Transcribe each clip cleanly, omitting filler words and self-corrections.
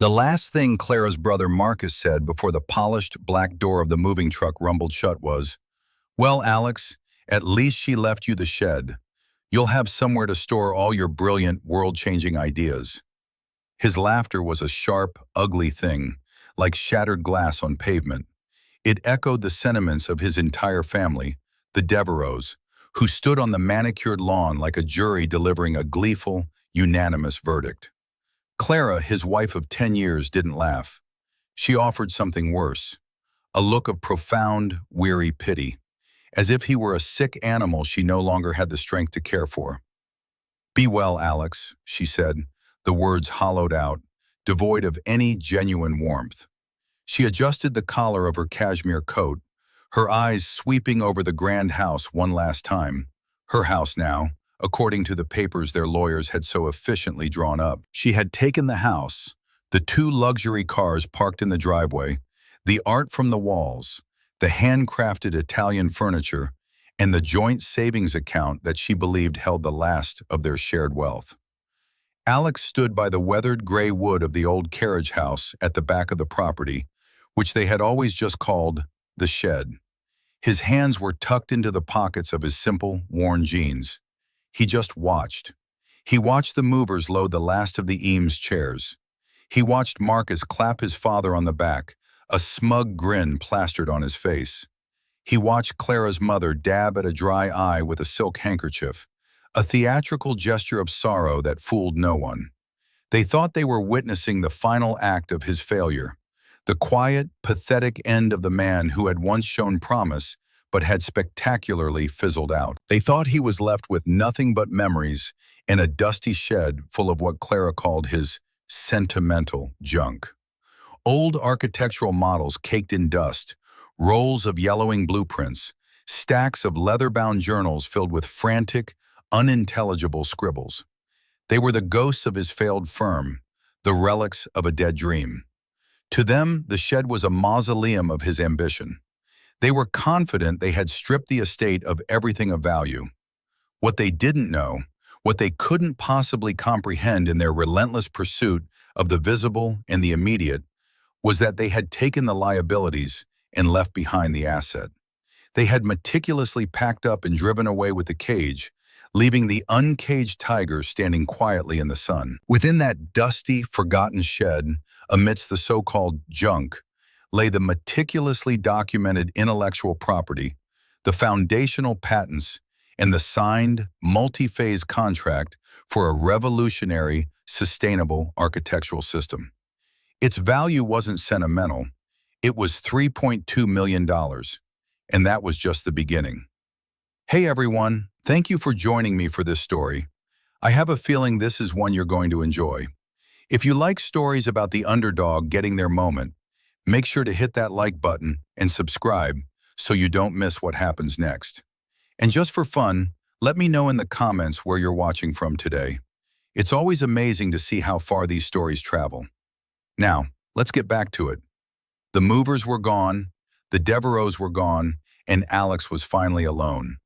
The last thing Clara's brother Marcus said before the polished black door of the moving truck rumbled shut was, "Well, Alex, at least she left you the shed. You'll have somewhere to store all your brilliant, world-changing ideas." His laughter was a sharp, ugly thing, like shattered glass on pavement. It echoed the sentiments of his entire family, the Devereaux, who stood on the manicured lawn like a jury delivering a gleeful, unanimous verdict. Clara, his wife of 10 years, didn't laugh. She offered something worse, a look of profound, weary pity, as if he were a sick animal she no longer had the strength to care for. "Be well, Alex," she said, the words hollowed out, devoid of any genuine warmth. She adjusted the collar of her cashmere coat, her eyes sweeping over the grand house one last time, her house now, according to the papers their lawyers had so efficiently drawn up. She had taken the house, the 2 luxury cars parked in the driveway, the art from the walls, the handcrafted Italian furniture, and the joint savings account that she believed held the last of their shared wealth. Alex stood by the weathered gray wood of the old carriage house at the back of the property, which they had always just called the shed. His hands were tucked into the pockets of his simple, worn jeans. He just watched. He watched the movers load the last of the Eames chairs. He watched Marcus clap his father on the back, a smug grin plastered on his face. He watched Clara's mother dab at a dry eye with a silk handkerchief, a theatrical gesture of sorrow that fooled no one. They thought they were witnessing the final act of his failure, the quiet, pathetic end of the man who had once shown promise but had spectacularly fizzled out. They thought he was left with nothing but memories in a dusty shed full of what Clara called his sentimental junk. Old architectural models caked in dust, rolls of yellowing blueprints, stacks of leather-bound journals filled with frantic, unintelligible scribbles. They were the ghosts of his failed firm, the relics of a dead dream. To them, the shed was a mausoleum of his ambition. They were confident they had stripped the estate of everything of value. What they didn't know, what they couldn't possibly comprehend in their relentless pursuit of the visible and the immediate, was that they had taken the liabilities and left behind the asset. They had meticulously packed up and driven away with the cage, leaving the uncaged tiger standing quietly in the sun. Within that dusty, forgotten shed, amidst the so-called junk, lay the meticulously documented intellectual property, the foundational patents, and the signed, multi-phase contract for a revolutionary, sustainable architectural system. Its value wasn't sentimental. It was $3.2 million, and that was just the beginning. Hey everyone, thank you for joining me for this story. I have a feeling this is one you're going to enjoy. If you like stories about the underdog getting their moment, make sure to hit that like button and subscribe so you don't miss what happens next. And just for fun, let me know in the comments where you're watching from today. It's always amazing to see how far these stories travel. Now, let's get back to it. The movers were gone, the Devereaux were gone, and Alex was finally alone.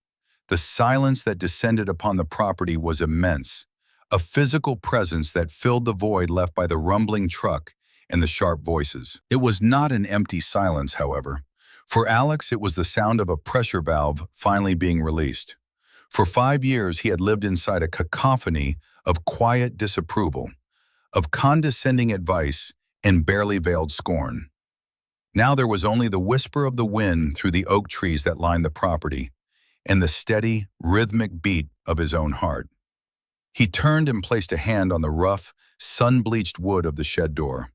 The silence that descended upon the property was immense, a physical presence that filled the void left by the rumbling truck and the sharp voices. It was not an empty silence, however. For Alex, it was the sound of a pressure valve finally being released. For 5 years, he had lived inside a cacophony of quiet disapproval, of condescending advice and barely veiled scorn. Now there was only the whisper of the wind through the oak trees that lined the property, and the steady, rhythmic beat of his own heart. He turned and placed a hand on the rough, sun-bleached wood of the shed door.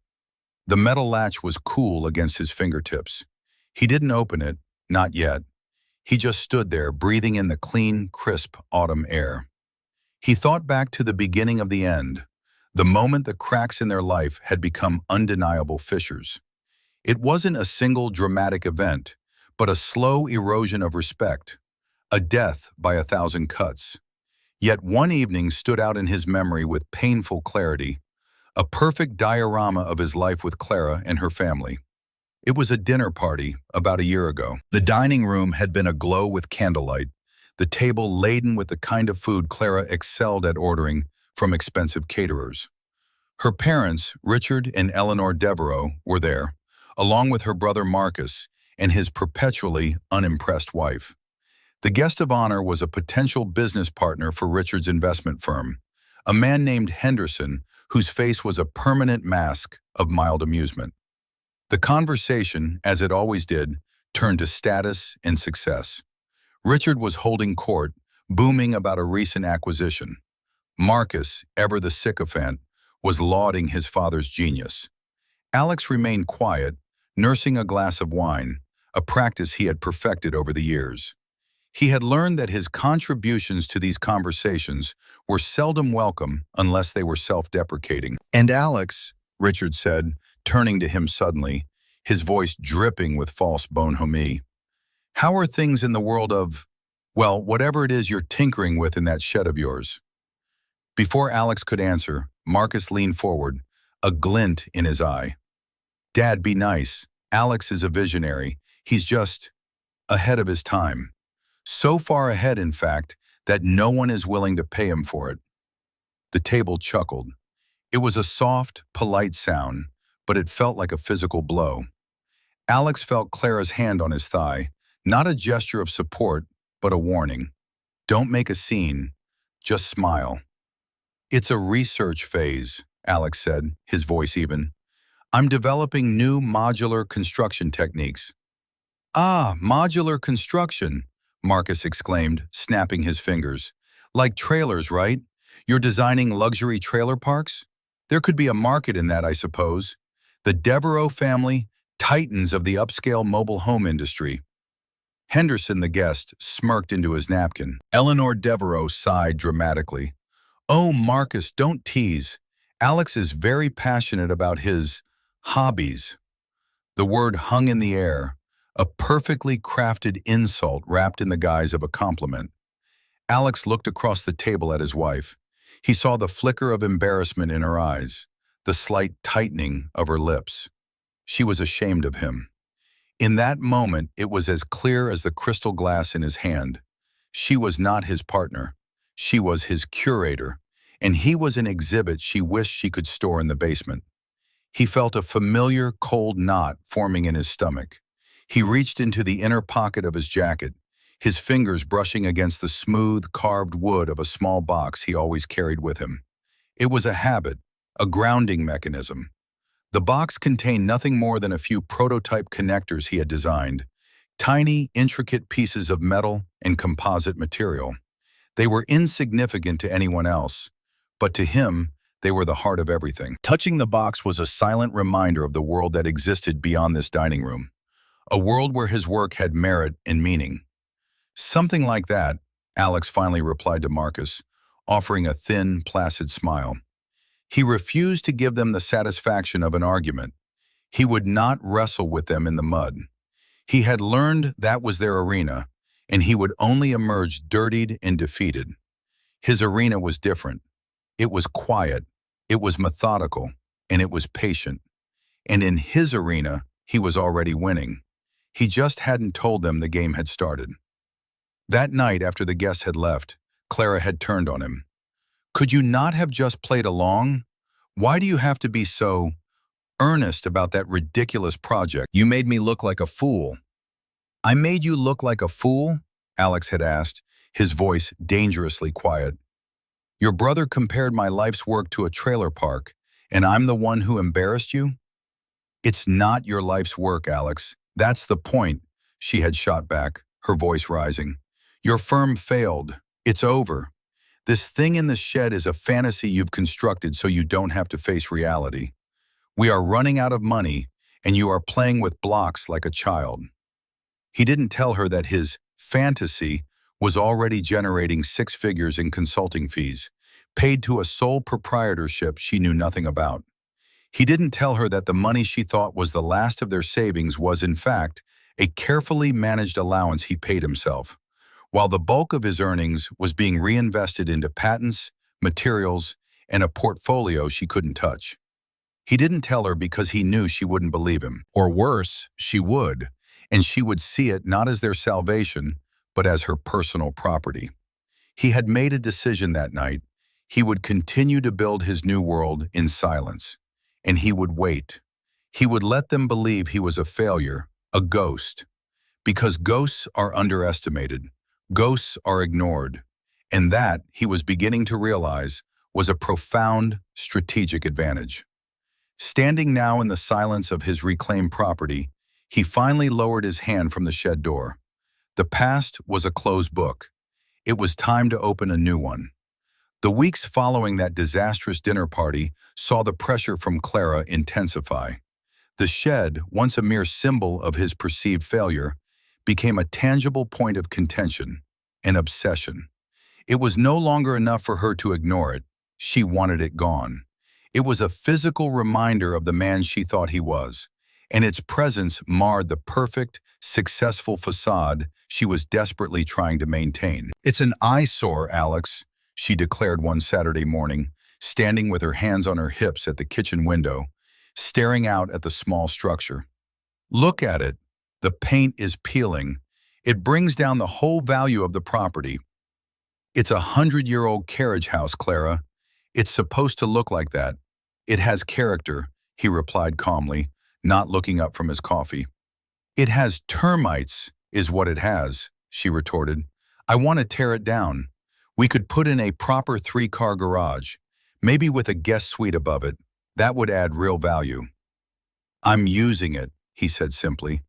The metal latch was cool against his fingertips. He didn't open it, not yet. He just stood there, breathing in the clean, crisp autumn air. He thought back to the beginning of the end, the moment the cracks in their life had become undeniable fissures. It wasn't a single dramatic event, but a slow erosion of respect, a death by 1,000 cuts. Yet one evening stood out in his memory with painful clarity, a perfect diorama of his life with Clara and her family. It was a dinner party about a year ago. The dining room had been aglow with candlelight, the table laden with the kind of food Clara excelled at ordering from expensive caterers. Her parents, Richard and Eleanor Devereux, were there, along with her brother Marcus and his perpetually unimpressed wife. The guest of honor was a potential business partner for Richard's investment firm, a man named Henderson, whose face was a permanent mask of mild amusement. The conversation, as it always did, turned to status and success. Richard was holding court, booming about a recent acquisition. Marcus, ever the sycophant, was lauding his father's genius. Alex remained quiet, nursing a glass of wine, a practice he had perfected over the years. He had learned that his contributions to these conversations were seldom welcome unless they were self-deprecating. "And Alex," Richard said, turning to him suddenly, his voice dripping with false bonhomie, "how are things in the world of, well, whatever it is you're tinkering with in that shed of yours?" Before Alex could answer, Marcus leaned forward, a glint in his eye. "Dad, be nice. Alex is a visionary. He's just ahead of his time. So far ahead, in fact, that no one is willing to pay him for it." The table chuckled. It was a soft, polite sound, but it felt like a physical blow. Alex felt Clara's hand on his thigh, not a gesture of support, but a warning. "Don't make a scene. Just smile." "It's a research phase," Alex said, his voice even. "I'm developing new modular construction techniques." "Ah, modular construction," Marcus exclaimed, snapping his fingers. "Like trailers, right? You're designing luxury trailer parks? There could be a market in that, I suppose. The Devereux family, titans of the upscale mobile home industry." Henderson, the guest, smirked into his napkin. Eleanor Devereux sighed dramatically. "Oh, Marcus, don't tease. Alex is very passionate about his hobbies." The word hung in the air, a perfectly crafted insult wrapped in the guise of a compliment. Alex looked across the table at his wife. He saw the flicker of embarrassment in her eyes, the slight tightening of her lips. She was ashamed of him. In that moment, it was as clear as the crystal glass in his hand. She was not his partner. She was his curator, and he was an exhibit she wished she could store in the basement. He felt a familiar, cold knot forming in his stomach. He reached into the inner pocket of his jacket, his fingers brushing against the smooth, carved wood of a small box he always carried with him. It was a habit, a grounding mechanism. The box contained nothing more than a few prototype connectors he had designed, tiny, intricate pieces of metal and composite material. They were insignificant to anyone else, but to him, they were the heart of everything. Touching the box was a silent reminder of the world that existed beyond this dining room, a world where his work had merit and meaning. "Something like that," Alex finally replied to Marcus, offering a thin, placid smile. He refused to give them the satisfaction of an argument. He would not wrestle with them in the mud. He had learned that was their arena, and he would only emerge dirtied and defeated. His arena was different. It was quiet, it was methodical, and it was patient. And in his arena, he was already winning. He just hadn't told them the game had started. That night, after the guests had left, Clara had turned on him. "Could you not have just played along? Why do you have to be so earnest about that ridiculous project? You made me look like a fool." "I made you look like a fool?" Alex had asked, his voice dangerously quiet. "Your brother compared my life's work to a trailer park, and I'm the one who embarrassed you?" "It's not your life's work, Alex. That's the point," she had shot back, her voice rising. "Your firm failed. It's over. This thing in the shed is a fantasy you've constructed so you don't have to face reality. We are running out of money, and you are playing with blocks like a child." He didn't tell her that his fantasy was already generating 6 figures in consulting fees, paid to a sole proprietorship she knew nothing about. He didn't tell her that the money she thought was the last of their savings was, in fact, a carefully managed allowance he paid himself, while the bulk of his earnings was being reinvested into patents, materials, and a portfolio she couldn't touch. He didn't tell her because he knew she wouldn't believe him. Or worse, she would, and she would see it not as their salvation, but as her personal property. He had made a decision that night. He would continue to build his new world in silence. And he would wait. He would let them believe he was a failure, a ghost. Because ghosts are underestimated. Ghosts are ignored. And that, he was beginning to realize, was a profound strategic advantage. Standing now in the silence of his reclaimed property, he finally lowered his hand from the shed door. The past was a closed book. It was time to open a new one. The weeks following that disastrous dinner party saw the pressure from Clara intensify. The shed, once a mere symbol of his perceived failure, became a tangible point of contention, an obsession. It was no longer enough for her to ignore it. She wanted it gone. It was a physical reminder of the man she thought he was, and its presence marred the perfect, successful facade she was desperately trying to maintain. "It's an eyesore, Alex," she declared one Saturday morning, standing with her hands on her hips at the kitchen window, staring out at the small structure. "Look at it. The paint is peeling. It brings down the whole value of the property. It's a 100-year-old carriage house, Clara. It's supposed to look like that. It has character," he replied calmly, not looking up from his coffee. "It has termites, is what it has," she retorted. "I want to tear it down. We could put in a proper 3-car garage, maybe with a guest suite above it. That would add real value." "I'm using it," he said simply.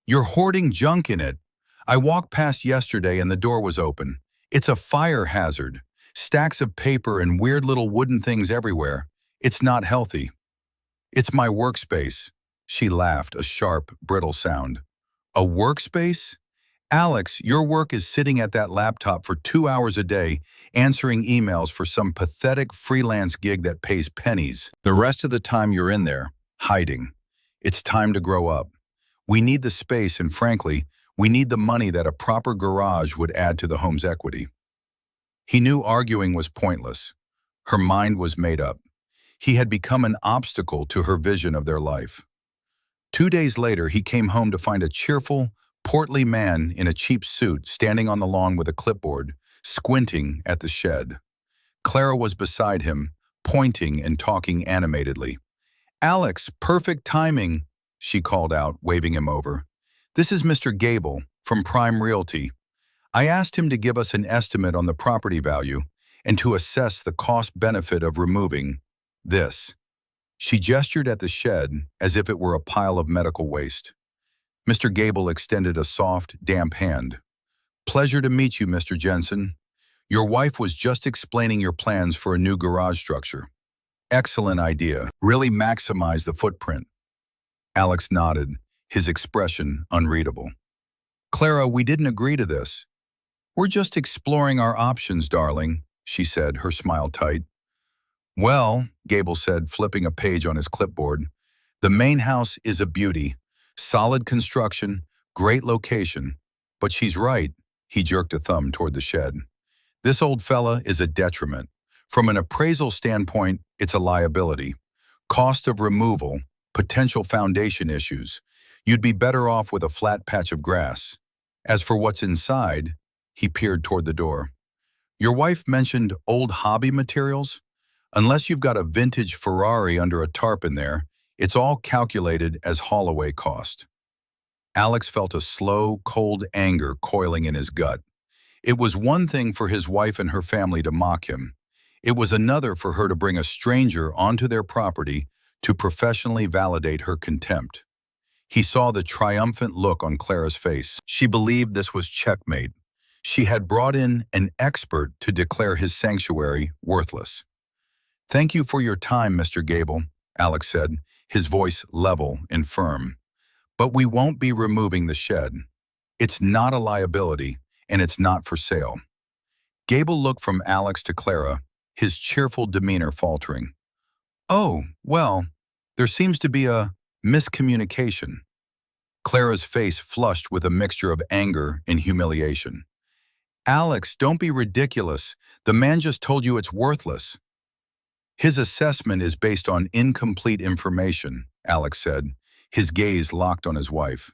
"You're hoarding junk in it. I walked past yesterday and the door was open. It's a fire hazard. Stacks of paper and weird little wooden things everywhere. It's not healthy." "It's my workspace." She laughed, a sharp, brittle sound. "A workspace? Alex, your work is sitting at that laptop for 2 hours a day, answering emails for some pathetic freelance gig that pays pennies. The rest of the time you're in there, hiding. It's time to grow up. We need the space, and frankly, we need the money that a proper garage would add to the home's equity." He knew arguing was pointless. Her mind was made up. He had become an obstacle to her vision of their life. 2 days later, he came home to find a cheerful, portly man in a cheap suit standing on the lawn with a clipboard, squinting at the shed. Clara was beside him, pointing and talking animatedly. "Alex, perfect timing," she called out, waving him over. "This is Mr. Gable, from Prime Realty. I asked him to give us an estimate on the property value and to assess the cost-benefit of removing this." She gestured at the shed as if it were a pile of medical waste. Mr. Gable extended a soft, damp hand. "Pleasure to meet you, Mr. Jensen. Your wife was just explaining your plans for a new garage structure. Excellent idea. Really maximize the footprint." Alex nodded, his expression unreadable. "Clara, we didn't agree to this." "We're just exploring our options, darling," she said, her smile tight. "Well," Gable said, flipping a page on his clipboard, "the main house is a beauty. Solid construction, great location. But she's right," he jerked a thumb toward the shed. "This old fella is a detriment. From an appraisal standpoint, it's a liability. Cost of removal, potential foundation issues. You'd be better off with a flat patch of grass. As for what's inside," he peered toward the door. "Your wife mentioned old hobby materials? Unless you've got a vintage Ferrari under a tarp in there, it's all calculated as haul-away cost." Alex felt a slow, cold anger coiling in his gut. It was one thing for his wife and her family to mock him. It was another for her to bring a stranger onto their property to professionally validate her contempt. He saw the triumphant look on Clara's face. She believed this was checkmate. She had brought in an expert to declare his sanctuary worthless. "Thank you for your time, Mr. Gable," Alex said, his voice level and firm. "But we won't be removing the shed. It's not a liability, and it's not for sale." Gable looked from Alex to Clara, his cheerful demeanor faltering. "Oh, well, there seems to be a miscommunication." Clara's face flushed with a mixture of anger and humiliation. "Alex, don't be ridiculous. The man just told you it's worthless." "His assessment is based on incomplete information," Alex said, his gaze locked on his wife.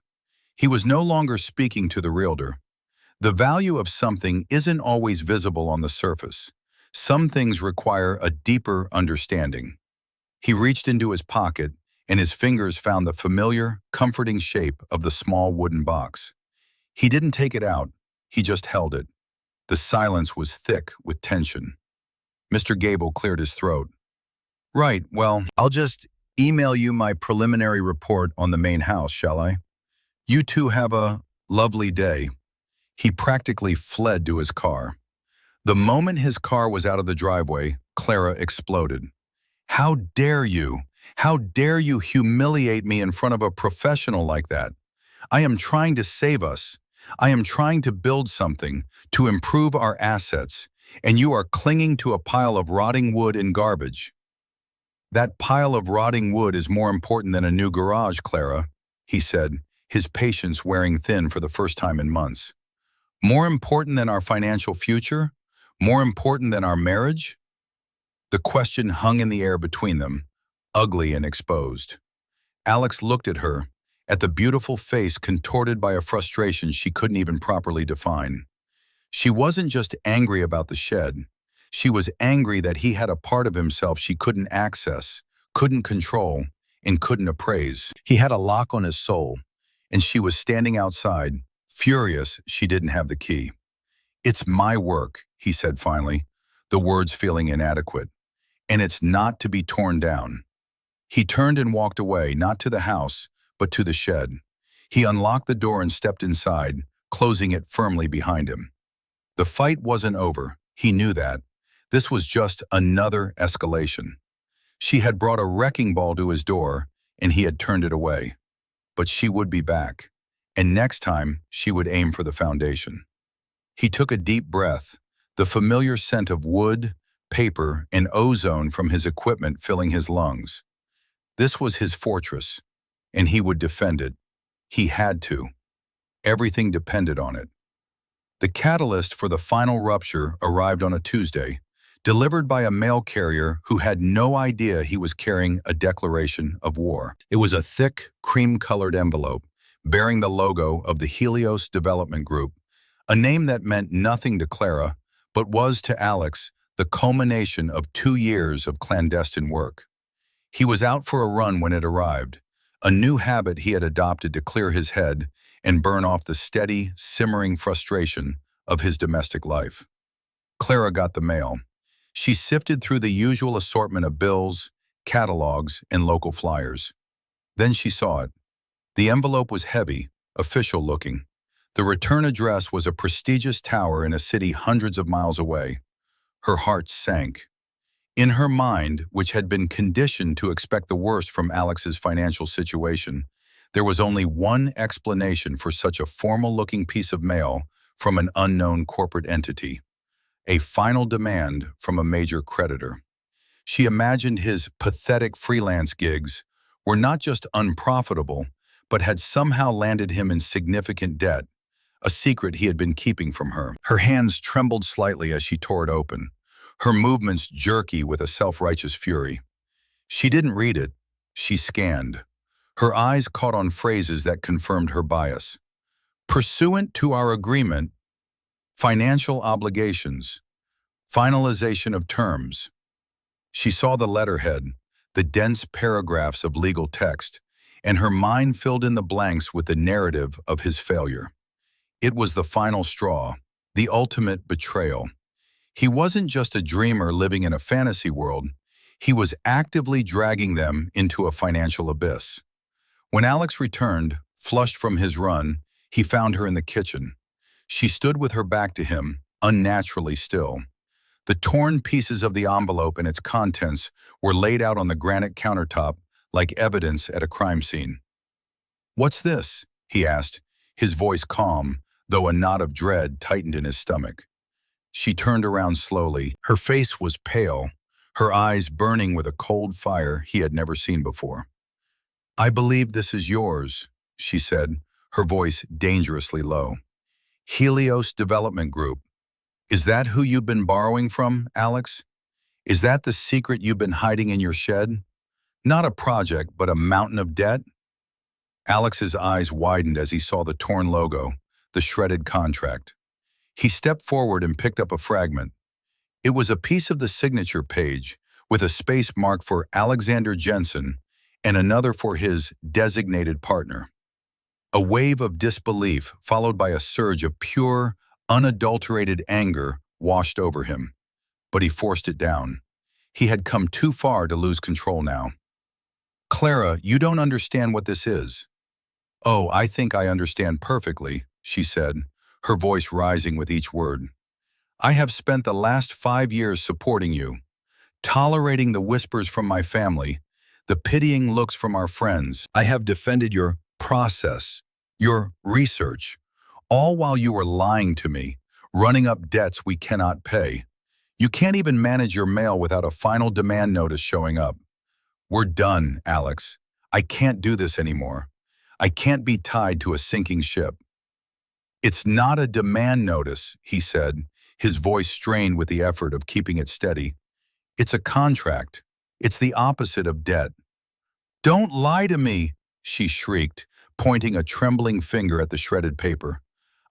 He was no longer speaking to the realtor. "The value of something isn't always visible on the surface. Some things require a deeper understanding. He reached into his pocket, and his fingers found the familiar, comforting shape of the small wooden box. He didn't take it out, he just held it. The silence was thick with tension. Mr. Gable cleared his throat. Right, well, I'll just email you my preliminary report on the main house, shall I? You two have a lovely day. He practically fled to his car. The moment his car was out of the driveway, Clara exploded. How dare you? How dare you humiliate me in front of a professional like that? I am trying to save us. I am trying to build something, to improve our assets, and you are clinging to a pile of rotting wood and garbage. That pile of rotting wood is more important than a new garage, Clara, he said, his patience wearing thin for the first time in months. More important than our financial future? More important than our marriage? The question hung in the air between them, ugly and exposed. Alex looked at her, at the beautiful face contorted by a frustration she couldn't even properly define. She wasn't just angry about the shed. She was angry that he had a part of himself she couldn't access, couldn't control, and couldn't appraise. He had a lock on his soul, and she was standing outside, furious she didn't have the key. It's my work, he said finally, the words feeling inadequate, and it's not to be torn down. He turned and walked away, not to the house, but to the shed. He unlocked the door and stepped inside, closing it firmly behind him. The fight wasn't over, he knew that. This was just another escalation. She had brought a wrecking ball to his door, and he had turned it away. But she would be back, and next time she would aim for the foundation. He took a deep breath, the familiar scent of wood, paper, and ozone from his equipment filling his lungs. This was his fortress, and he would defend it. He had to. Everything depended on it. The catalyst for the final rupture arrived on a Tuesday, delivered by a mail carrier who had no idea he was carrying a declaration of war. It was a thick, cream-colored envelope bearing the logo of the Helios Development Group, a name that meant nothing to Clara, but was to Alex the culmination of 2 years of clandestine work. He was out for a run when it arrived, a new habit he had adopted to clear his head and burn off the steady, simmering frustration of his domestic life. Clara got the mail. She sifted through the usual assortment of bills, catalogs, and local flyers. Then she saw it. The envelope was heavy, official-looking. The return address was a prestigious tower in a city hundreds of miles away. Her heart sank. In her mind, which had been conditioned to expect the worst from Alex's financial situation, there was only one explanation for such a formal-looking piece of mail from an unknown corporate entity: a final demand from a major creditor. She imagined his pathetic freelance gigs were not just unprofitable, but had somehow landed him in significant debt, a secret he had been keeping from her. Her hands trembled slightly as she tore it open, her movements jerky with a self-righteous fury. She didn't read it, she scanned. Her eyes caught on phrases that confirmed her bias. Pursuant to our agreement, financial obligations, finalization of terms. She saw the letterhead, the dense paragraphs of legal text, and her mind filled in the blanks with the narrative of his failure. It was the final straw, the ultimate betrayal. He wasn't just a dreamer living in a fantasy world, he was actively dragging them into a financial abyss. When Alex returned, flushed from his run, he found her in the kitchen. She stood with her back to him, unnaturally still. The torn pieces of the envelope and its contents were laid out on the granite countertop like evidence at a crime scene. "What's this?" he asked, his voice calm, though a knot of dread tightened in his stomach. She turned around slowly. Her face was pale, her eyes burning with a cold fire he had never seen before. "I believe this is yours," she said, her voice dangerously low. "Helios Development Group. Is that who you've been borrowing from, Alex? Is that the secret you've been hiding in your shed? Not a project, but a mountain of debt?" Alex's eyes widened as he saw the torn logo, the shredded contract. He stepped forward and picked up a fragment. It was a piece of the signature page with a space marked for Alexander Jensen and another for his designated partner. A wave of disbelief followed by a surge of pure, unadulterated anger washed over him. But he forced it down. He had come too far to lose control now. "Clara, you don't understand what this is." "Oh, I think I understand perfectly," she said, her voice rising with each word. "I have spent the last 5 years supporting you, tolerating the whispers from my family, the pitying looks from our friends. I have defended your process, your research, all while you were lying to me, running up debts we cannot pay. You can't even manage your mail without a final demand notice showing up. We're done, Alex. I can't do this anymore. I can't be tied to a sinking ship." "It's not a demand notice," he said, his voice strained with the effort of keeping it steady. "It's a contract. It's the opposite of debt." "Don't lie to me," she shrieked, pointing a trembling finger at the shredded paper.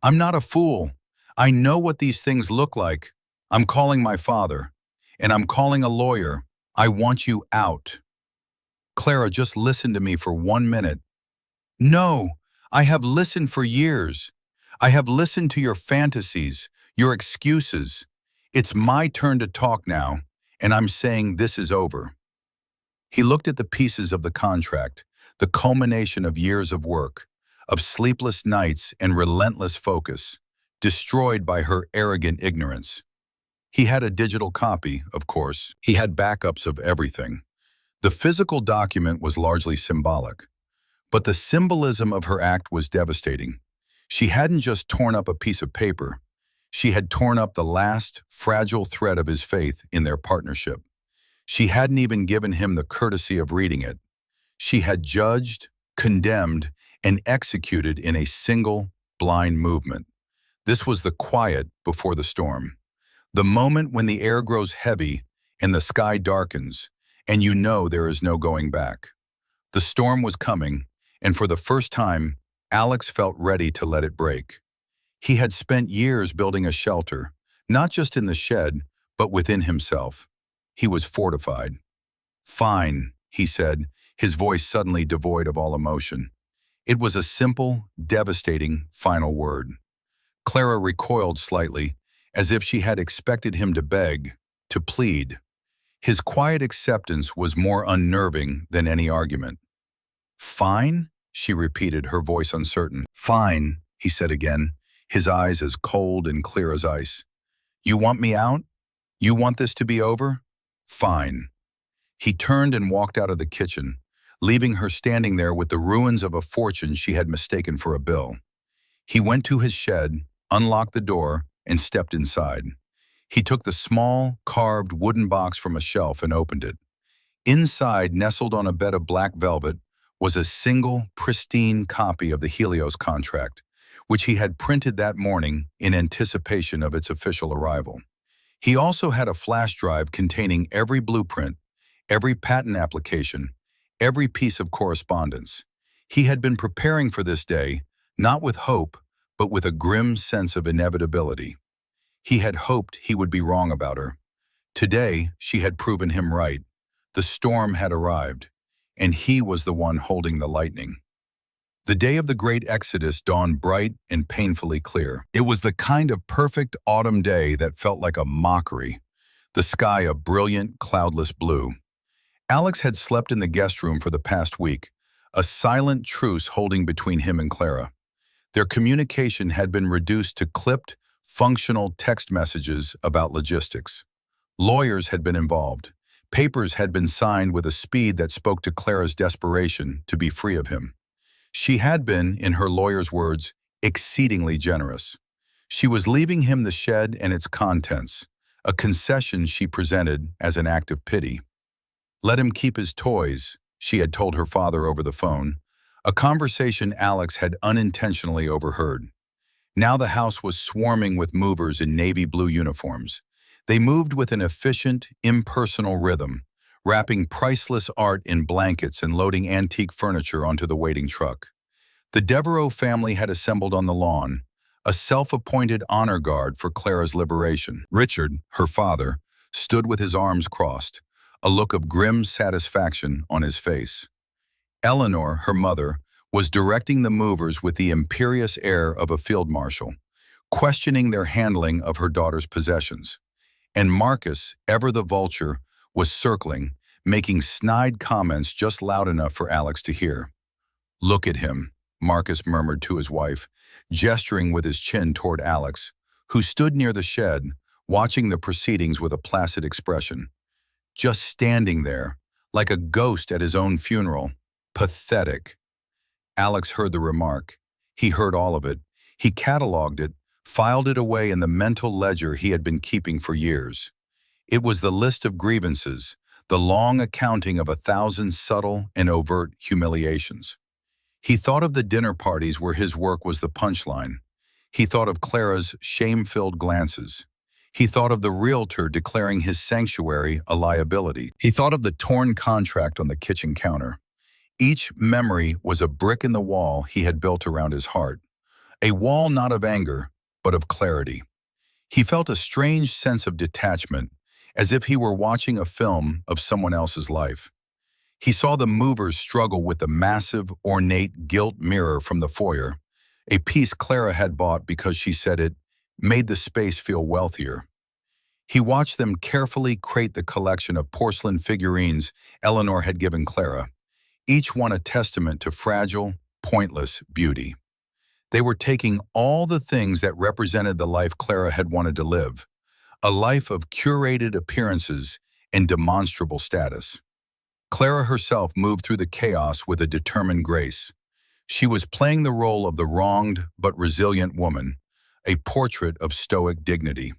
"I'm not a fool. I know what these things look like. I'm calling my father, and I'm calling a lawyer. I want you out." "Clara, just listen to me for 1 minute." "No, I have listened for years. I have listened to your fantasies, your excuses. It's my turn to talk now, and I'm saying this is over." He looked at the pieces of the contract, the culmination of years of work, of sleepless nights and relentless focus, destroyed by her arrogant ignorance. He had a digital copy, of course. He had backups of everything. The physical document was largely symbolic, but the symbolism of her act was devastating. She hadn't just torn up a piece of paper. She had torn up the last, fragile thread of his faith in their partnership. She hadn't even given him the courtesy of reading it. She had judged, condemned, and executed in a single, blind movement. This was the quiet before the storm. The moment when the air grows heavy and the sky darkens, and you know there is no going back. The storm was coming, and for the first time, Alex felt ready to let it break. He had spent years building a shelter, not just in the shed, but within himself. He was fortified. "Fine," he said, his voice suddenly devoid of all emotion. It was a simple, devastating final word. Clara recoiled slightly, as if she had expected him to beg, to plead. His quiet acceptance was more unnerving than any argument. "Fine?" she repeated, her voice uncertain. "Fine," he said again, his eyes as cold and clear as ice. "You want me out? You want this to be over? Fine." He turned and walked out of the kitchen, leaving her standing there with the ruins of a fortune she had mistaken for a bill. He went to his shed, unlocked the door, and stepped inside. He took the small, carved wooden box from a shelf and opened it. Inside, nestled on a bed of black velvet, was a single, pristine copy of the Helios contract, which he had printed that morning in anticipation of its official arrival. He also had a flash drive containing every blueprint, every patent application, every piece of correspondence. He had been preparing for this day, not with hope, but with a grim sense of inevitability. He had hoped he would be wrong about her. Today, she had proven him right. The storm had arrived, and he was the one holding the lightning. The day of the great exodus dawned bright and painfully clear. It was the kind of perfect autumn day that felt like a mockery, the sky a brilliant, cloudless blue. Alex had slept in the guest room for the past week, a silent truce holding between him and Clara. Their communication had been reduced to clipped, functional text messages about logistics. Lawyers had been involved. Papers had been signed with a speed that spoke to Clara's desperation to be free of him. She had been, in her lawyer's words, exceedingly generous. She was leaving him the shed and its contents, a concession she presented as an act of pity. Let him keep his toys, she had told her father over the phone, a conversation Alex had unintentionally overheard. Now the house was swarming with movers in navy blue uniforms. They moved with an efficient, impersonal rhythm, wrapping priceless art in blankets and loading antique furniture onto the waiting truck. The Devereaux family had assembled on the lawn, a self-appointed honor guard for Clara's liberation. Richard, her father, stood with his arms crossed, a look of grim satisfaction on his face. Eleanor, her mother, was directing the movers with the imperious air of a field marshal, questioning their handling of her daughter's possessions. And Marcus, ever the vulture, was circling, making snide comments just loud enough for Alex to hear. "Look at him," Marcus murmured to his wife, gesturing with his chin toward Alex, who stood near the shed, watching the proceedings with a placid expression. Just standing there, like a ghost at his own funeral. Pathetic. Alex heard the remark. He heard all of it. He cataloged it, filed it away in the mental ledger he had been keeping for years. It was the list of grievances, the long accounting of 1,000 subtle and overt humiliations. He thought of the dinner parties where his work was the punchline. He thought of Clara's shame-filled glances. He thought of the realtor declaring his sanctuary a liability. He thought of the torn contract on the kitchen counter. Each memory was a brick in the wall he had built around his heart. A wall not of anger, but of clarity. He felt a strange sense of detachment, as if he were watching a film of someone else's life. He saw the movers struggle with the massive, ornate gilt mirror from the foyer, a piece Clara had bought because she said it made the space feel wealthier. He watched them carefully crate the collection of porcelain figurines Eleanor had given Clara, each one a testament to fragile, pointless beauty. They were taking all the things that represented the life Clara had wanted to live, a life of curated appearances and demonstrable status. Clara herself moved through the chaos with a determined grace. She was playing the role of the wronged but resilient woman, a portrait of stoic dignity.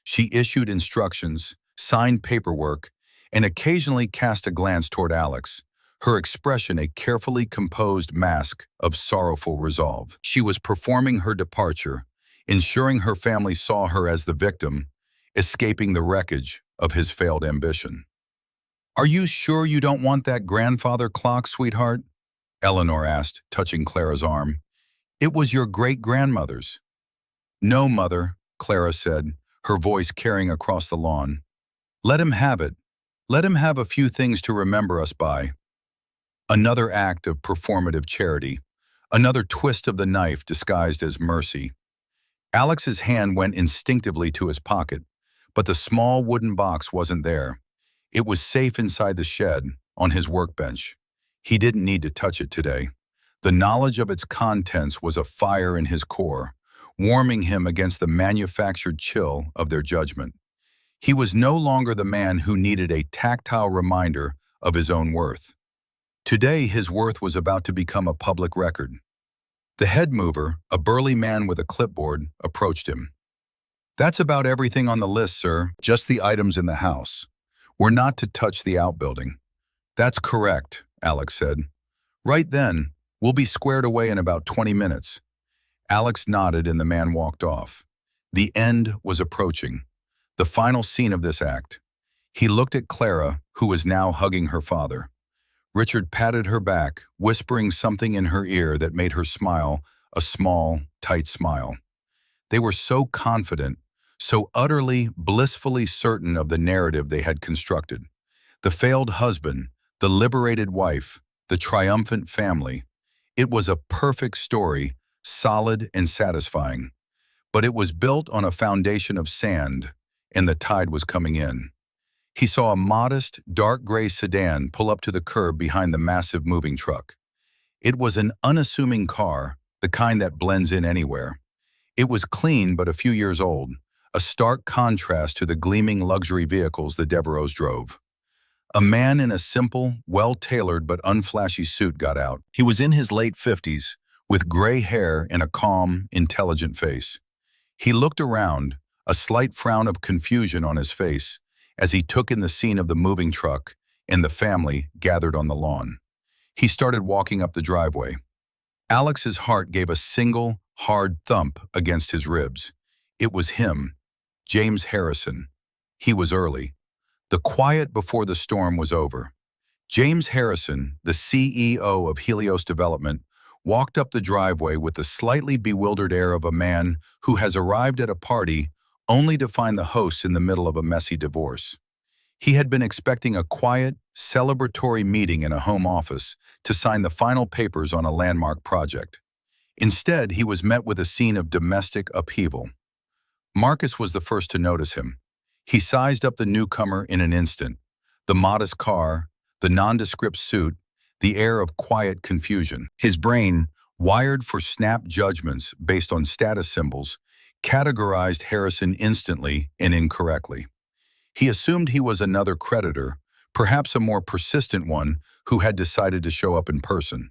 She issued instructions, signed paperwork, and occasionally cast a glance toward Alex, her expression a carefully composed mask of sorrowful resolve. She was performing her departure, ensuring her family saw her as the victim, escaping the wreckage of his failed ambition. "Are you sure you don't want that grandfather clock, sweetheart?" Eleanor asked, touching Clara's arm. "It was your great-grandmother's." "No, Mother," Clara said, her voice carrying across the lawn. "Let him have it. Let him have a few things to remember us by." Another act of performative charity, another twist of the knife disguised as mercy. Alex's hand went instinctively to his pocket, but the small wooden box wasn't there. It was safe inside the shed, on his workbench. He didn't need to touch it today. The knowledge of its contents was a fire in his core, warming him against the manufactured chill of their judgment. He was no longer the man who needed a tactile reminder of his own worth. Today, his worth was about to become a public record. The head mover, a burly man with a clipboard, approached him. "That's about everything on the list, sir. Just the items in the house. We're not to touch the outbuilding." "That's correct," Alex said. "Right then, we'll be squared away in about 20 minutes. Alex nodded and the man walked off. The end was approaching, the final scene of this act. He looked at Clara, who was now hugging her father. Richard patted her back, whispering something in her ear that made her smile, a small, tight smile. They were so confident, so utterly, blissfully certain of the narrative they had constructed. The failed husband, the liberated wife, the triumphant family. It was a perfect story, solid and satisfying. But it was built on a foundation of sand, and the tide was coming in. He saw a modest, dark gray sedan pull up to the curb behind the massive moving truck. It was an unassuming car, the kind that blends in anywhere. It was clean but a few years old, a stark contrast to the gleaming luxury vehicles the Devereaux drove. A man in a simple, well-tailored but unflashy suit got out. He was in his late 50s, with gray hair and a calm, intelligent face. He looked around, a slight frown of confusion on his face, as he took in the scene of the moving truck and the family gathered on the lawn. He started walking up the driveway. Alex's heart gave a single, hard thump against his ribs. It was him, James Harrison. He was early. The quiet before the storm was over. James Harrison, the CEO of Helios Development, walked up the driveway with the slightly bewildered air of a man who has arrived at a party only to find the hosts in the middle of a messy divorce. He had been expecting a quiet, celebratory meeting in a home office to sign the final papers on a landmark project. Instead, he was met with a scene of domestic upheaval. Marcus was the first to notice him. He sized up the newcomer in an instant. The modest car, the nondescript suit, the air of quiet confusion. His brain, wired for snap judgments based on status symbols, categorized Harrison instantly and incorrectly. He assumed he was another creditor, perhaps a more persistent one who had decided to show up in person.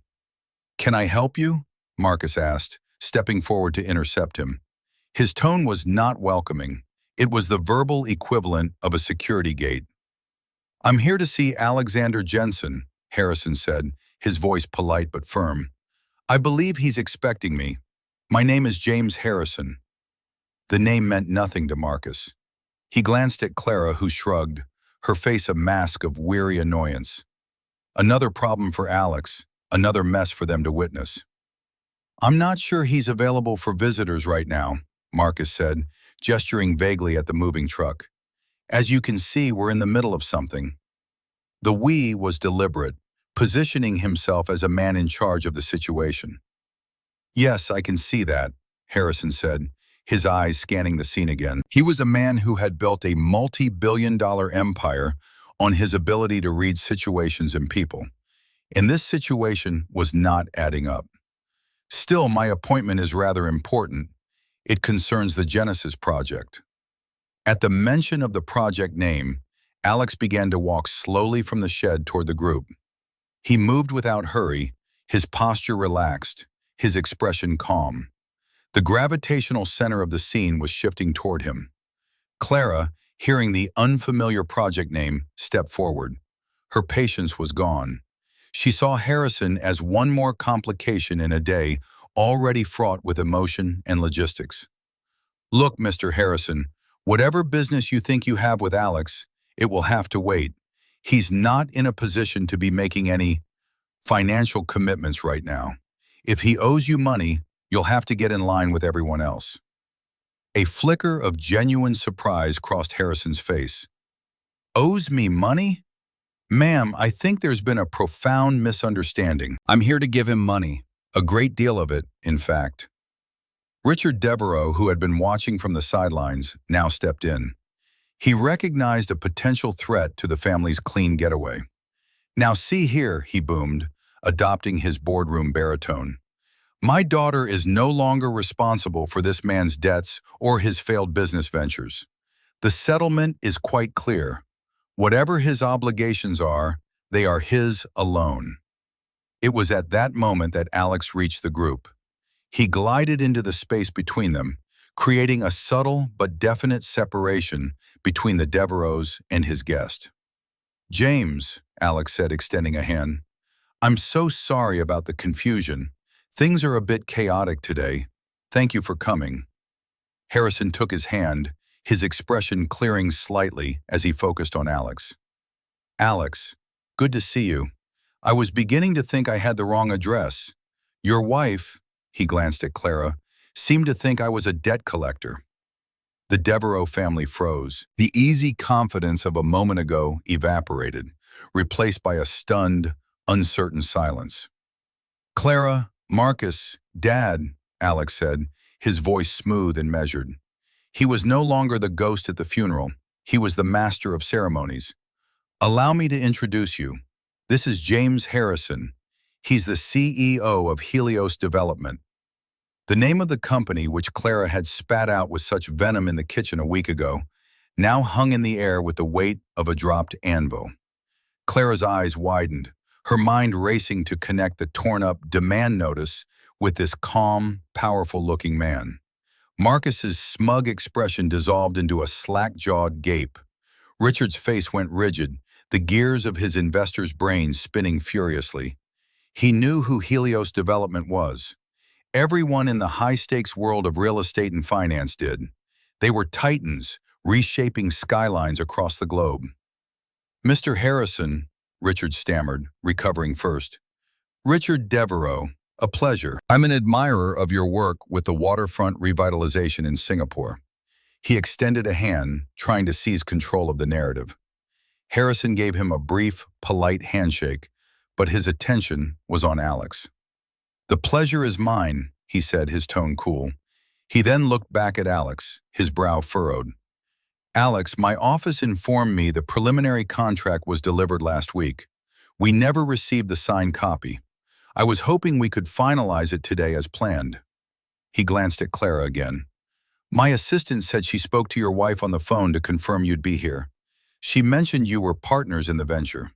"Can I help you?" Marcus asked, stepping forward to intercept him. His tone was not welcoming. It was the verbal equivalent of a security gate. "I'm here to see Alexander Jensen," Harrison said, his voice polite but firm. "I believe he's expecting me. My name is James Harrison." The name meant nothing to Marcus. He glanced at Clara, who shrugged, her face a mask of weary annoyance. Another problem for Alex, another mess for them to witness. "I'm not sure he's available for visitors right now," Marcus said, gesturing vaguely at the moving truck. "As you can see, we're in the middle of something." The "we" was deliberate, positioning himself as a man in charge of the situation. "Yes, I can see that," Harrison said, his eyes scanning the scene again. He was a man who had built a multi-billion-dollar empire on his ability to read situations and people. And this situation was not adding up. "Still, my appointment is rather important. It concerns the Genesis Project." At the mention of the project name, Alex began to walk slowly from the shed toward the group. He moved without hurry, his posture relaxed, his expression calm. The gravitational center of the scene was shifting toward him. Clara, hearing the unfamiliar project name, stepped forward. Her patience was gone. She saw Harrison as one more complication in a day already fraught with emotion and logistics. "Look, Mr. Harrison, whatever business you think you have with Alex, it will have to wait. He's not in a position to be making any financial commitments right now. If he owes you money, you'll have to get in line with everyone else." A flicker of genuine surprise crossed Harrison's face. "Owes me money? Ma'am, I think there's been a profound misunderstanding. I'm here to give him money. A great deal of it, in fact." Richard Devereaux, who had been watching from the sidelines, now stepped in. He recognized a potential threat to the family's clean getaway. "Now see here," he boomed, adopting his boardroom baritone. "My daughter is no longer responsible for this man's debts or his failed business ventures. The settlement is quite clear. Whatever his obligations are, they are his alone." It was at that moment that Alex reached the group. He glided into the space between them, creating a subtle but definite separation between the Devereaux and his guest. "James," Alex said, extending a hand, "I'm so sorry about the confusion. Things are a bit chaotic today. Thank you for coming." Harrison took his hand, his expression clearing slightly as he focused on Alex. "Alex, good to see you. I was beginning to think I had the wrong address. Your wife," he glanced at Clara, "seemed to think I was a debt collector." The Devereaux family froze. The easy confidence of a moment ago evaporated, replaced by a stunned, uncertain silence. "Clara, Marcus, Dad," Alex said, his voice smooth and measured. He was no longer the ghost at the funeral. He was the master of ceremonies. "Allow me to introduce you. This is James Harrison. He's the CEO of Helios Development." The name of the company, which Clara had spat out with such venom in the kitchen a week ago, now hung in the air with the weight of a dropped anvil. Clara's eyes widened, her mind racing to connect the torn-up demand notice with this calm, powerful-looking man. Marcus's smug expression dissolved into a slack-jawed gape. Richard's face went rigid, the gears of his investor's brain spinning furiously. He knew who Helios Development was. Everyone in the high-stakes world of real estate and finance did. They were titans, reshaping skylines across the globe. "Mr. Harrison," Richard stammered, recovering first. "Richard Devereaux, A pleasure. I'm an admirer of your work with the waterfront revitalization in Singapore. He extended a hand, trying to seize control of the narrative. Harrison gave him a brief, polite handshake, but his attention was on Alex. The pleasure is mine, he said, his tone cool. He then looked back at Alex, his brow furrowed. Alex, my office informed me the preliminary contract was delivered last week. We never received the signed copy. I was hoping we could finalize it today as planned. He glanced at Clara again. My assistant said she spoke to your wife on the phone to confirm you'd be here. She mentioned you were partners in the venture.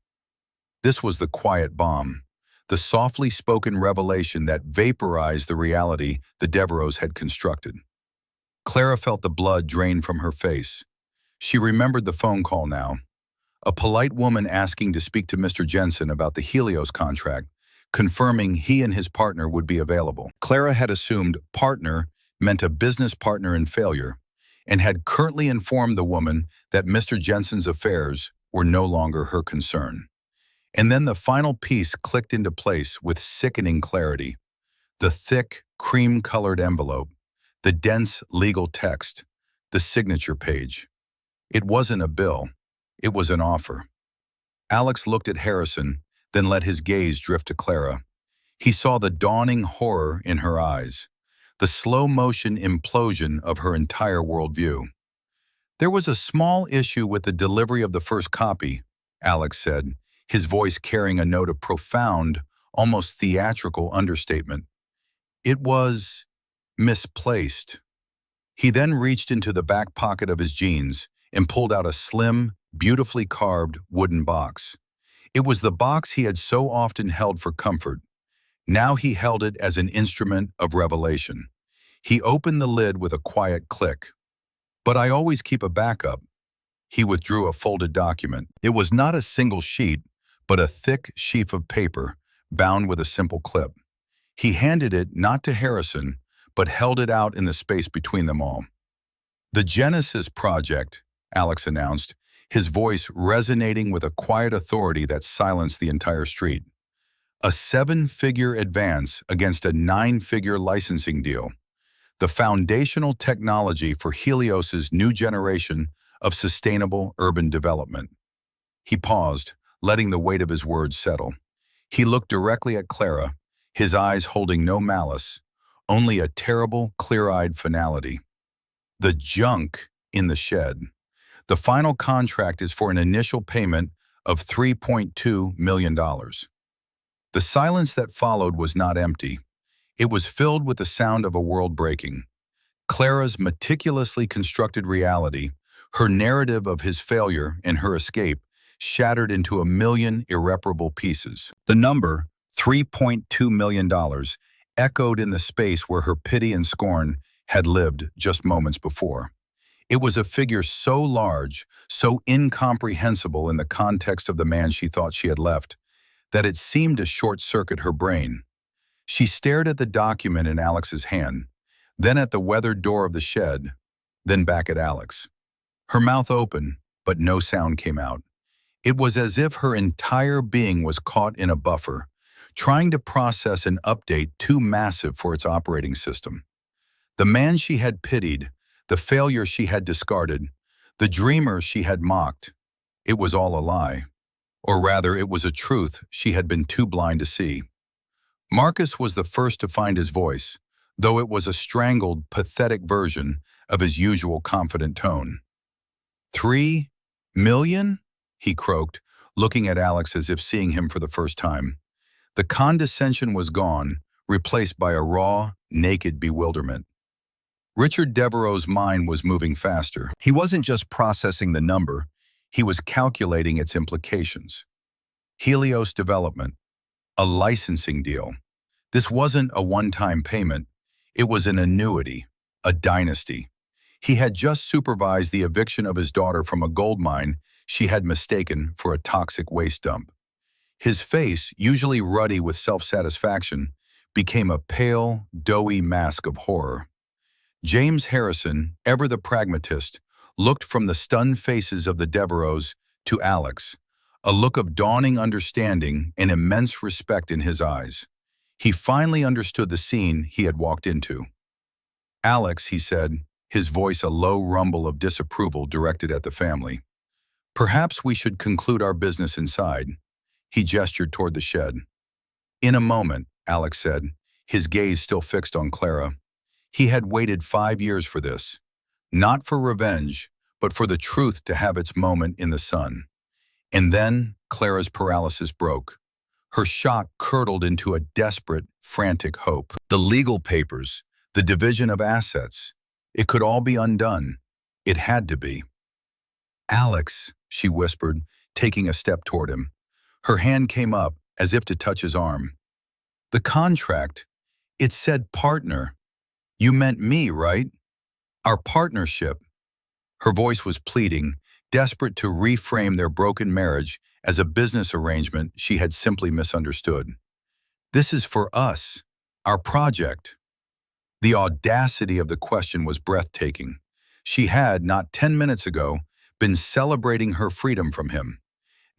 This was the quiet bomb, the softly spoken revelation that vaporized the reality the Devereaux had constructed. Clara felt the blood drain from her face. She remembered the phone call now. A polite woman asking to speak to Mr. Jensen about the Helios contract, confirming he and his partner would be available. Clara had assumed partner meant a business partner in failure, and had curtly informed the woman that Mr. Jensen's affairs were no longer her concern. And then the final piece clicked into place with sickening clarity. The thick, cream-colored envelope, the dense legal text, the signature page. It wasn't a bill. It was an offer. Alex looked at Harrison, then let his gaze drift to Clara. He saw the dawning horror in her eyes, the slow-motion implosion of her entire worldview. There was a small issue with the delivery of the first copy, Alex said, his voice carrying a note of profound, almost theatrical understatement. It was misplaced. He then reached into the back pocket of his jeans and pulled out a slim, beautifully carved wooden box. It was the box he had so often held for comfort. Now he held it as an instrument of revelation. He opened the lid with a quiet click. But I always keep a backup. He withdrew a folded document. It was not a single sheet, but a thick sheaf of paper, bound with a simple clip. He handed it not to Harrison, but held it out in the space between them all. The Genesis Project, Alex announced, his voice resonating with a quiet authority that silenced the entire street. A 7-figure advance against a 9-figure licensing deal. The foundational technology for Helios's new generation of sustainable urban development. He paused, letting the weight of his words settle. He looked directly at Clara, his eyes holding no malice, only a terrible, clear-eyed finality. The junk in the shed. The final contract is for an initial payment of $3.2 million. The silence that followed was not empty. It was filled with the sound of a world breaking. Clara's meticulously constructed reality, her narrative of his failure and her escape, shattered into 1,000,000 irreparable pieces. The number, $3.2 million, echoed in the space where her pity and scorn had lived just moments before. It was a figure so large, so incomprehensible in the context of the man she thought she had left, that it seemed to short-circuit her brain. She stared at the document in Alex's hand, then at the weathered door of the shed, then back at Alex. Her mouth open, but no sound came out. It was as if her entire being was caught in a buffer, trying to process an update too massive for its operating system. The man she had pitied, the failure she had discarded, the dreamer she had mocked, it was all a lie. Or rather, it was a truth she had been too blind to see. Marcus was the first to find his voice, though it was a strangled, pathetic version of his usual confident tone. "3 million?" he croaked, looking at Alex as if seeing him for the first time. The condescension was gone, replaced by a raw, naked bewilderment. Richard Devereaux's mind was moving faster. He wasn't just processing the number, he was calculating its implications. Helios development, a licensing deal. This wasn't a one-time payment, it was an annuity, a dynasty. He had just supervised the eviction of his daughter from a gold mine she had mistaken for a toxic waste dump. His face, usually ruddy with self-satisfaction, became a pale, doughy mask of horror. James Harrison, ever the pragmatist, looked from the stunned faces of the Devereaux to Alex, a look of dawning understanding and immense respect in his eyes. He finally understood the scene he had walked into. "Alex," he said, his voice a low rumble of disapproval directed at the family. "Perhaps we should conclude our business inside." He gestured toward the shed. "In a moment," Alex said, his gaze still fixed on Clara. He had waited 5 years for this. Not for revenge, but for the truth to have its moment in the sun. And then Clara's paralysis broke. Her shock curdled into a desperate, frantic hope. The legal papers, the division of assets, it could all be undone. It had to be. "Alex," she whispered, taking a step toward him. Her hand came up as if to touch his arm. "The contract, it said partner. You meant me, right? Our partnership." Her voice was pleading, desperate to reframe their broken marriage as a business arrangement she had simply misunderstood. "This is for us, our project." The audacity of the question was breathtaking. She had, not 10 minutes ago, been celebrating her freedom from him.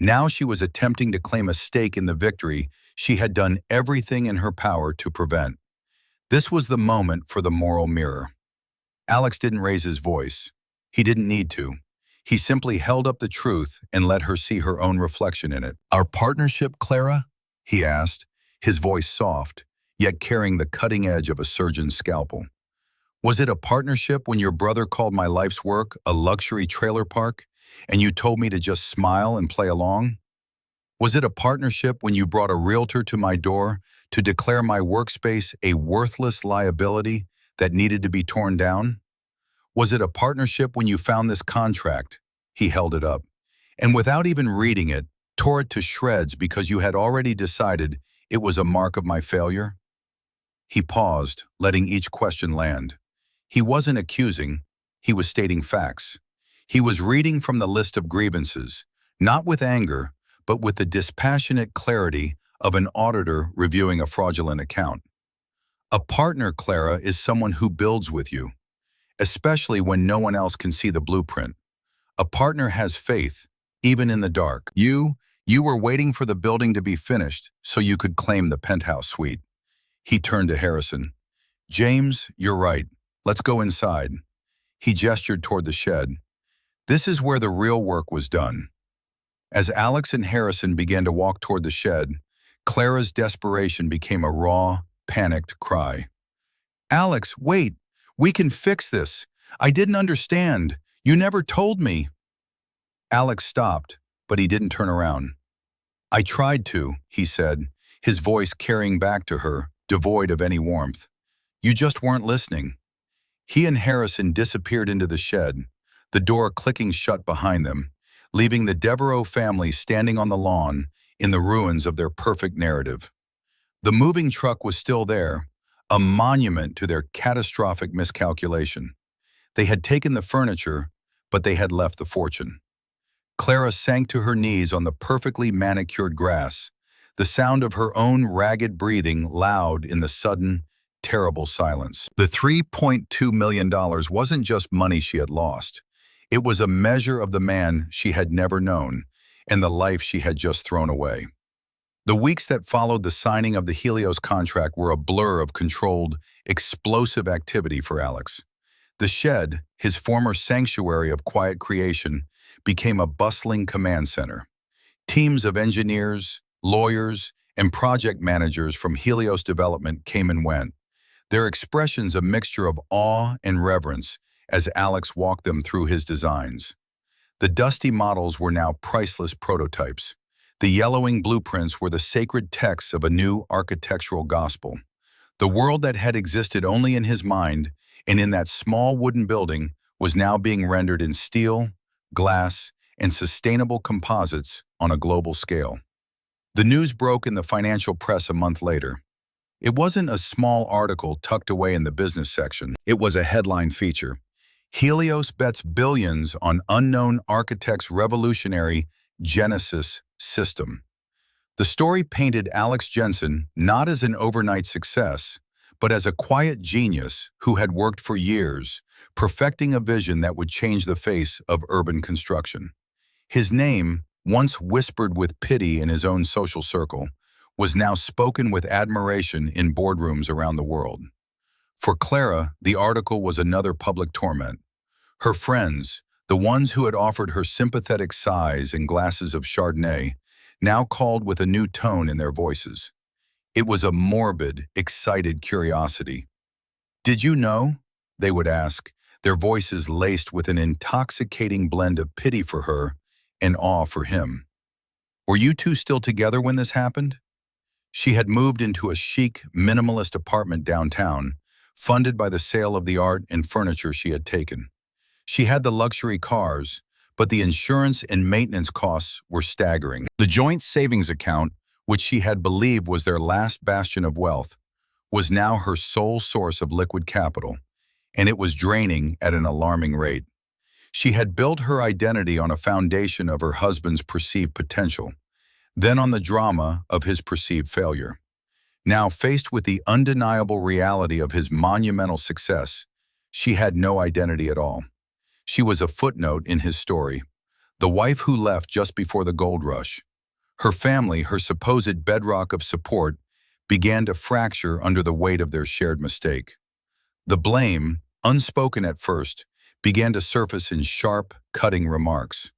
Now she was attempting to claim a stake in the victory she had done everything in her power to prevent. This was the moment for the moral mirror. Alex didn't raise his voice. He didn't need to. He simply held up the truth and let her see her own reflection in it. "Our partnership, Clara?" he asked, his voice soft, yet carrying the cutting edge of a surgeon's scalpel. "Was it a partnership when your brother called my life's work a luxury trailer park, and you told me to just smile and play along? Was it a partnership when you brought a realtor to my door to declare my workspace a worthless liability that needed to be torn down? Was it a partnership when you found this contract?" He held it up, "and without even reading it, tore it to shreds because you had already decided it was a mark of my failure?" He paused, letting each question land. He wasn't accusing, he was stating facts. He was reading from the list of grievances, not with anger, but with the dispassionate clarity of an auditor reviewing a fraudulent account. "A partner, Clara, is someone who builds with you, especially when no one else can see the blueprint. A partner has faith, even in the dark. You were waiting for the building to be finished so you could claim the penthouse suite." He turned to Harrison. "James, you're right. Let's go inside." He gestured toward the shed. "This is where the real work was done." As Alex and Harrison began to walk toward the shed, Clara's desperation became a raw, panicked cry. "Alex, wait! We can fix this! I didn't understand! You never told me!" Alex stopped, but he didn't turn around. "I tried to," he said, his voice carrying back to her, devoid of any warmth. "You just weren't listening." He and Harrison disappeared into the shed, the door clicking shut behind them, leaving the Devereaux family standing on the lawn in the ruins of their perfect narrative. The moving truck was still there, a monument to their catastrophic miscalculation. They had taken the furniture, but they had left the fortune. Clara sank to her knees on the perfectly manicured grass, the sound of her own ragged breathing loud in the sudden, terrible silence. The $3.2 million wasn't just money she had lost. It was a measure of the man she had never known and the life she had just thrown away. The weeks that followed the signing of the Helios contract were a blur of controlled, explosive activity for Alex. The shed, his former sanctuary of quiet creation, became a bustling command center. Teams of engineers, lawyers, and project managers from Helios Development came and went, their expressions a mixture of awe and reverence as Alex walked them through his designs. The dusty models were now priceless prototypes. The yellowing blueprints were the sacred texts of a new architectural gospel. The world that had existed only in his mind and in that small wooden building was now being rendered in steel, glass, and sustainable composites on a global scale. The news broke in the financial press a month later. It wasn't a small article tucked away in the business section. It was a headline feature. "Helios bets billions on unknown architect's revolutionary Genesis system." The story painted Alex Jensen not as an overnight success, but as a quiet genius who had worked for years, perfecting a vision that would change the face of urban construction. His name, once whispered with pity in his own social circle, was now spoken with admiration in boardrooms around the world. For Clara, the article was another public torment. Her friends, the ones who had offered her sympathetic sighs and glasses of Chardonnay, now called with a new tone in their voices. It was a morbid, excited curiosity. "Did you know?" they would ask, their voices laced with an intoxicating blend of pity for her and awe for him. "Were you two still together when this happened?" She had moved into a chic, minimalist apartment downtown, funded by the sale of the art and furniture she had taken. She had the luxury cars, but the insurance and maintenance costs were staggering. The joint savings account, which she had believed was their last bastion of wealth, was now her sole source of liquid capital, and it was draining at an alarming rate. She had built her identity on a foundation of her husband's perceived potential, then on the drama of his perceived failure. Now, faced with the undeniable reality of his monumental success, she had no identity at all. She was a footnote in his story, the wife who left just before the gold rush. Her family, her supposed bedrock of support, began to fracture under the weight of their shared mistake. The blame, unspoken at first, began to surface in sharp, cutting remarks.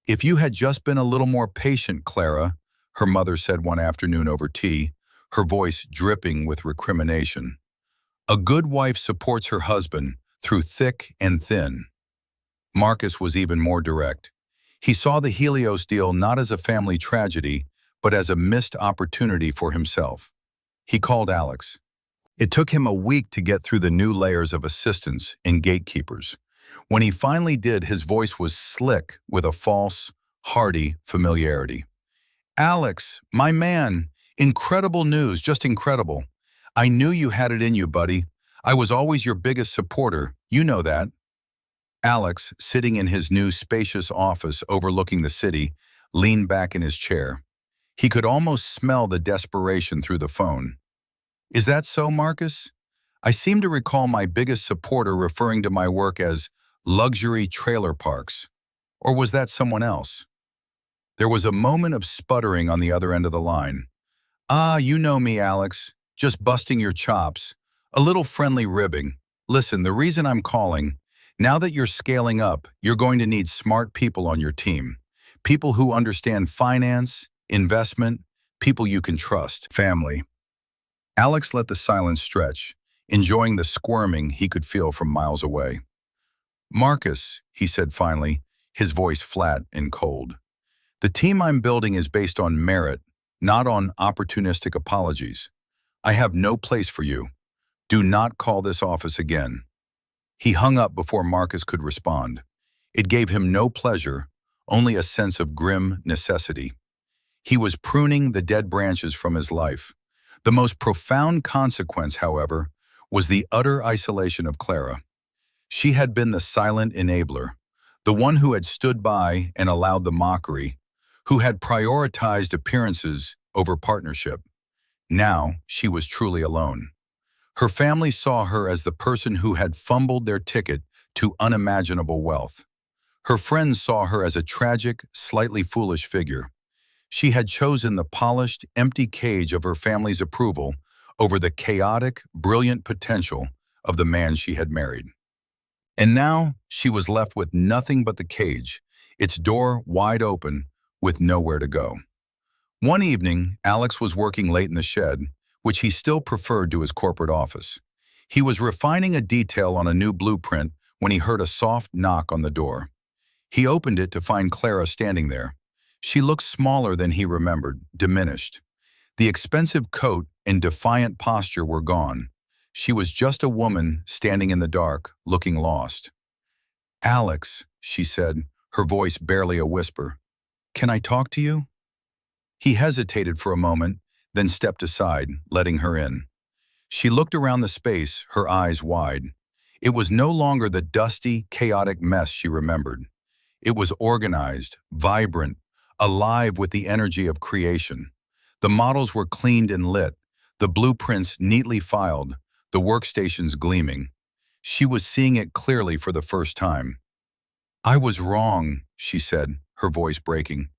"If you had just been a little more patient, Clara," her mother said one afternoon over tea, her voice dripping with recrimination. "A good wife supports her husband through thick and thin." Marcus was even more direct. He saw the Helios deal not as a family tragedy, but as a missed opportunity for himself. He called Alex. It took him a week to get through the new layers of assistants and gatekeepers. When he finally did, his voice was slick with a false, hearty familiarity. "Alex, my man, incredible news, just incredible. I knew you had it in you, buddy. I was always your biggest supporter, you know that." Alex, sitting in his new spacious office overlooking the city, leaned back in his chair. He could almost smell the desperation through the phone. "Is that so, Marcus? I seem to recall my biggest supporter referring to my work as luxury trailer parks. Or was that someone else?" There was a moment of sputtering on the other end of the line. "Ah, you know me, Alex. Just busting your chops. A little friendly ribbing. Listen, the reason I'm calling, now that you're scaling up, you're going to need smart people on your team. People who understand finance, investment, people you can trust. Family." Alex let the silence stretch, enjoying the squirming he could feel from miles away. "Marcus," he said finally, his voice flat and cold. "The team I'm building is based on merit, not on opportunistic apologies. I have no place for you. Do not call this office again." He hung up before Marcus could respond. It gave him no pleasure, only a sense of grim necessity. He was pruning the dead branches from his life. The most profound consequence, however, was the utter isolation of Clara. She had been the silent enabler, the one who had stood by and allowed the mockery, who had prioritized appearances over partnership. Now she was truly alone. Her family saw her as the person who had fumbled their ticket to unimaginable wealth. Her friends saw her as a tragic, slightly foolish figure. She had chosen the polished, empty cage of her family's approval over the chaotic, brilliant potential of the man she had married. And now she was left with nothing but the cage, its door wide open, with nowhere to go. One evening, Alex was working late in the shed, which he still preferred to his corporate office. He was refining a detail on a new blueprint when he heard a soft knock on the door. He opened it to find Clara standing there. She looked smaller than he remembered, diminished. The expensive coat and defiant posture were gone. She was just a woman standing in the dark, looking lost. "Alex," she said, her voice barely a whisper. "Can I talk to you?" He hesitated for a moment, then stepped aside, letting her in. She looked around the space, her eyes wide. It was no longer the dusty, chaotic mess she remembered. It was organized, vibrant, alive with the energy of creation. The models were cleaned and lit, the blueprints neatly filed, the workstations gleaming. She was seeing it clearly for the first time. "I was wrong," she said, her voice breaking.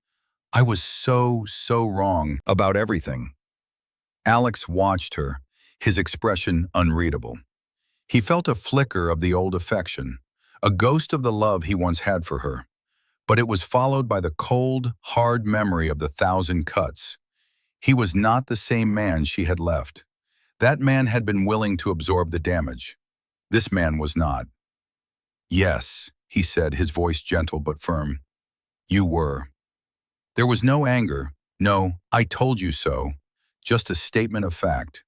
"I was so wrong about everything." Alex watched her, his expression unreadable. He felt a flicker of the old affection, a ghost of the love he once had for her. But it was followed by the cold, hard memory of the 1,000 cuts. He was not the same man she had left. That man had been willing to absorb the damage. This man was not. "Yes," he said, his voice gentle but firm. "You were." There was no anger, no "I told you so," just a statement of fact.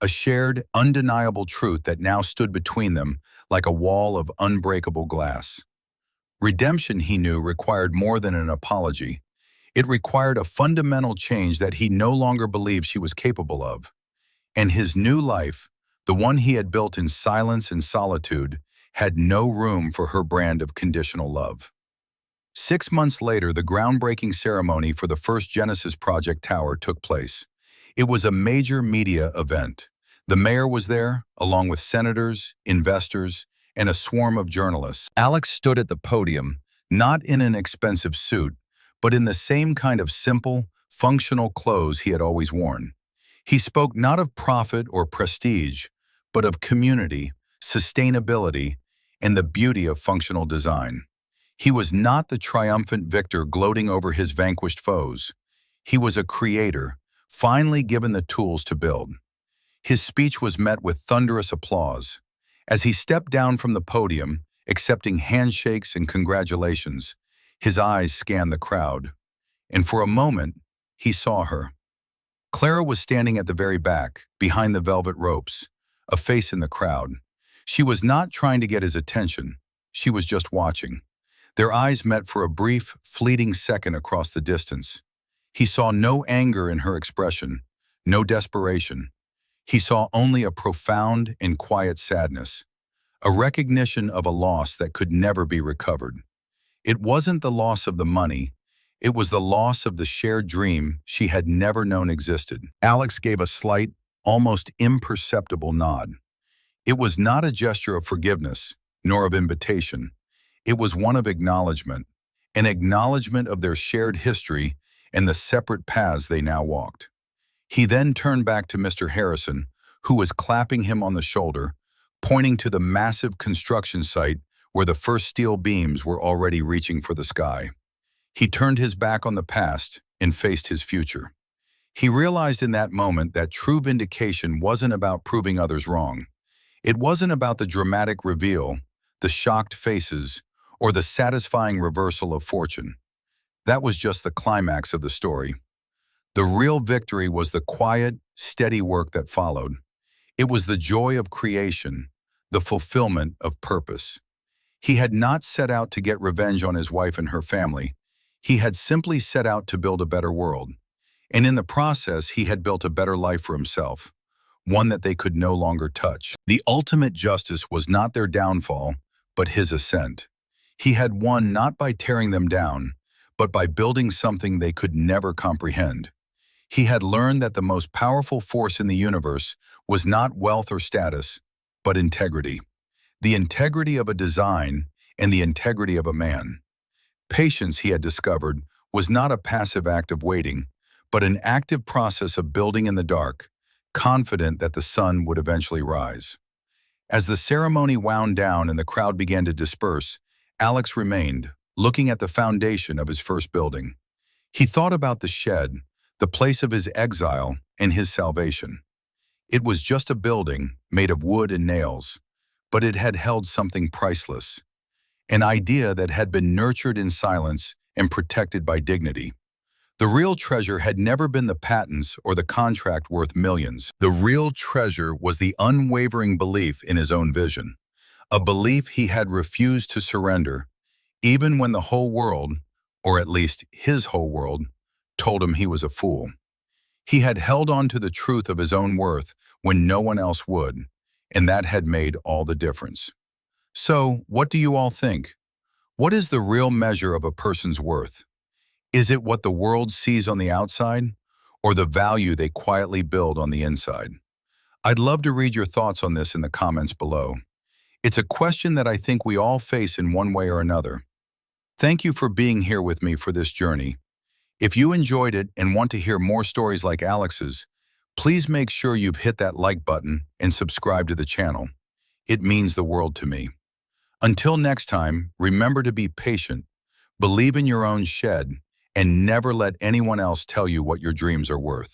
A shared, undeniable truth that now stood between them like a wall of unbreakable glass. Redemption, he knew, required more than an apology. It required a fundamental change that he no longer believed she was capable of. And his new life, the one he had built in silence and solitude, had no room for her brand of conditional love. 6 months later, the groundbreaking ceremony for the first Genesis Project Tower took place. It was a major media event. The mayor was there, along with senators, investors, and a swarm of journalists. Alex stood at the podium, not in an expensive suit, but in the same kind of simple, functional clothes he had always worn. He spoke not of profit or prestige, but of community, sustainability, and the beauty of functional design. He was not the triumphant victor gloating over his vanquished foes. He was a creator, finally given the tools to build. His speech was met with thunderous applause. As he stepped down from the podium, accepting handshakes and congratulations, his eyes scanned the crowd. And for a moment, he saw her. Clara was standing at the very back, behind the velvet ropes, a face in the crowd. She was not trying to get his attention. She was just watching. Their eyes met for a brief, fleeting second across the distance. He saw no anger in her expression, no desperation. He saw only a profound and quiet sadness, a recognition of a loss that could never be recovered. It wasn't the loss of the money, it was the loss of the shared dream she had never known existed. Alex gave a slight, almost imperceptible nod. It was not a gesture of forgiveness, nor of invitation. It was one of acknowledgement, an acknowledgement of their shared history and the separate paths they now walked. He then turned back to Mr. Harrison, who was clapping him on the shoulder, pointing to the massive construction site where the first steel beams were already reaching for the sky. He turned his back on the past and faced his future. He realized in that moment that true vindication wasn't about proving others wrong. It wasn't about the dramatic reveal, the shocked faces, or the satisfying reversal of fortune. That was just the climax of the story. The real victory was the quiet, steady work that followed. It was the joy of creation, the fulfillment of purpose. He had not set out to get revenge on his wife and her family. He had simply set out to build a better world. And in the process, he had built a better life for himself, one that they could no longer touch. The ultimate justice was not their downfall, but his ascent. He had won not by tearing them down, but by building something they could never comprehend. He had learned that the most powerful force in the universe was not wealth or status, but integrity. The integrity of a design and the integrity of a man. Patience, he had discovered, was not a passive act of waiting, but an active process of building in the dark, confident that the sun would eventually rise. As the ceremony wound down and the crowd began to disperse, Alex remained, looking at the foundation of his first building. He thought about the shed, the place of his exile and his salvation. It was just a building made of wood and nails, but it had held something priceless, an idea that had been nurtured in silence and protected by dignity. The real treasure had never been the patents or the contract worth millions. The real treasure was the unwavering belief in his own vision, a belief he had refused to surrender, even when the whole world, or at least his whole world, told him he was a fool. He had held on to the truth of his own worth when no one else would, and that had made all the difference. So, what do you all think? What is the real measure of a person's worth? Is it what the world sees on the outside, or the value they quietly build on the inside? I'd love to read your thoughts on this in the comments below. It's a question that I think we all face in one way or another. Thank you for being here with me for this journey. If you enjoyed it and want to hear more stories like Alex's, Please make sure you've hit that like button and subscribe to the channel. It means the world to me. Until next time, remember to be patient, believe in your own shed, and never let anyone else tell you what your dreams are worth.